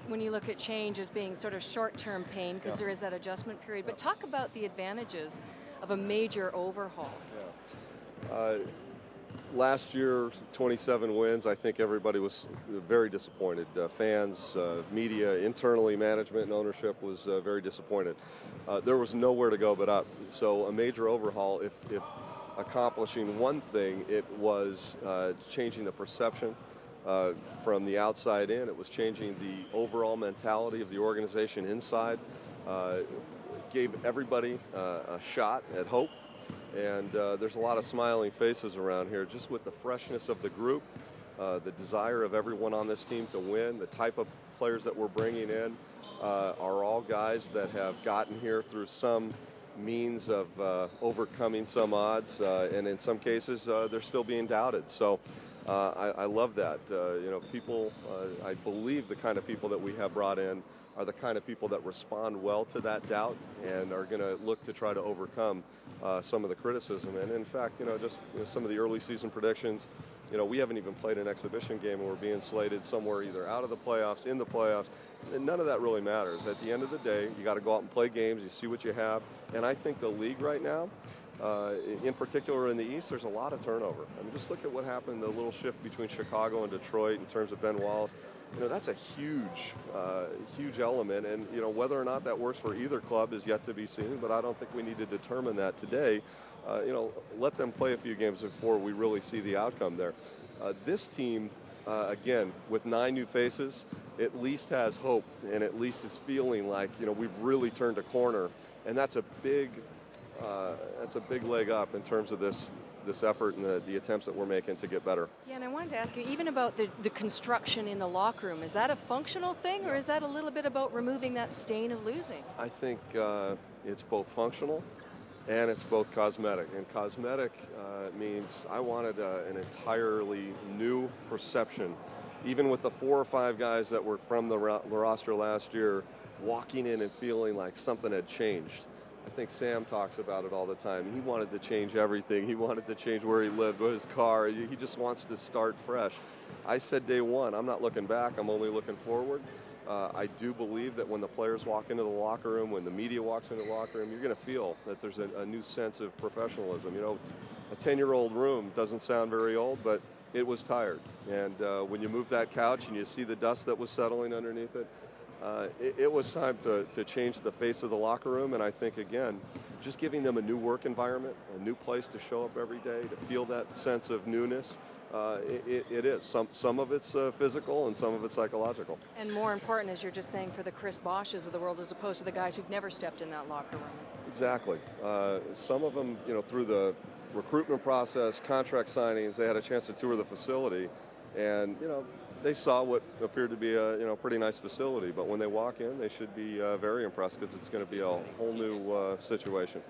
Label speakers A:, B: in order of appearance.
A: when you look at change as being sort of short-term pain because there is that adjustment period. But talk about the advantages of a major overhaul.
B: Last year, 27 wins. I think everybody was very disappointed. Fans, media, internally, management, and ownership was very disappointed. There was nowhere to go but up. So a major overhaul, if accomplishing one thing, it was changing the perception from the outside in. It was changing the overall mentality of the organization inside. Gave everybody a shot at hope. And there's a lot of smiling faces around here just with the freshness of the group, the desire of everyone on this team to win, the type of players that we're bringing in are all guys that have gotten here through some means of overcoming some odds, and in some cases they're still being doubted. So I love that. People, I believe the kind of people that we have brought in are the kind of people that respond well to that doubt and are going to look to try to overcome some of the criticism. And in fact, some of the early season predictions, we haven't even played an exhibition game and we're being slated somewhere either out of the playoffs, in the playoffs, and none of that really matters. At the end of the day, you got to go out and play games, you see what you have, and I think the league right now, in particular in the East, there's a lot of turnover. I mean, just look at what happened, the little shift between Chicago and Detroit in terms of Ben Wallace. That's a huge element, and whether or not that works for either club is yet to be seen, but I don't think we need to determine that today. Let them play a few games before we really see the outcome there. This team, again, with 9 new faces, at least has hope, and at least is feeling like, we've really turned a corner, and that's a big leg up in terms of this effort and the attempts that we're making to get better.
A: Yeah, and I wanted to ask you, even about the construction in the locker room, is that a functional thing, or is that a little bit about removing that stain of losing?
B: I think it's both functional and it's both cosmetic. And cosmetic means I wanted an entirely new perception. Even with the 4 or 5 guys that were from the roster last year, walking in and feeling like something had changed. I think Sam talks about it all the time. He wanted to change everything. He wanted to change where he lived, his car. He just wants to start fresh. I said day one, I'm not looking back. I'm only looking forward. I do believe that when the players walk into the locker room, when the media walks into the locker room, you're going to feel that there's a new sense of professionalism. A 10-year-old room doesn't sound very old, but it was tired. And when you move that couch and you see the dust that was settling underneath it, it was time to change the face of the locker room, and I think, again, just giving them a new work environment, a new place to show up every day, to feel that sense of newness, it is. Some of it's physical and some of it's psychological.
A: And more important, as you're just saying, for the Chris Bosches of the world as opposed to the guys who've never stepped in that locker room.
B: Exactly. Some of them, through the recruitment process, contract signings, they had a chance to tour the facility, and, they saw what appeared to be a pretty nice facility, but when they walk in, they should be very impressed because it's going to be a whole new situation.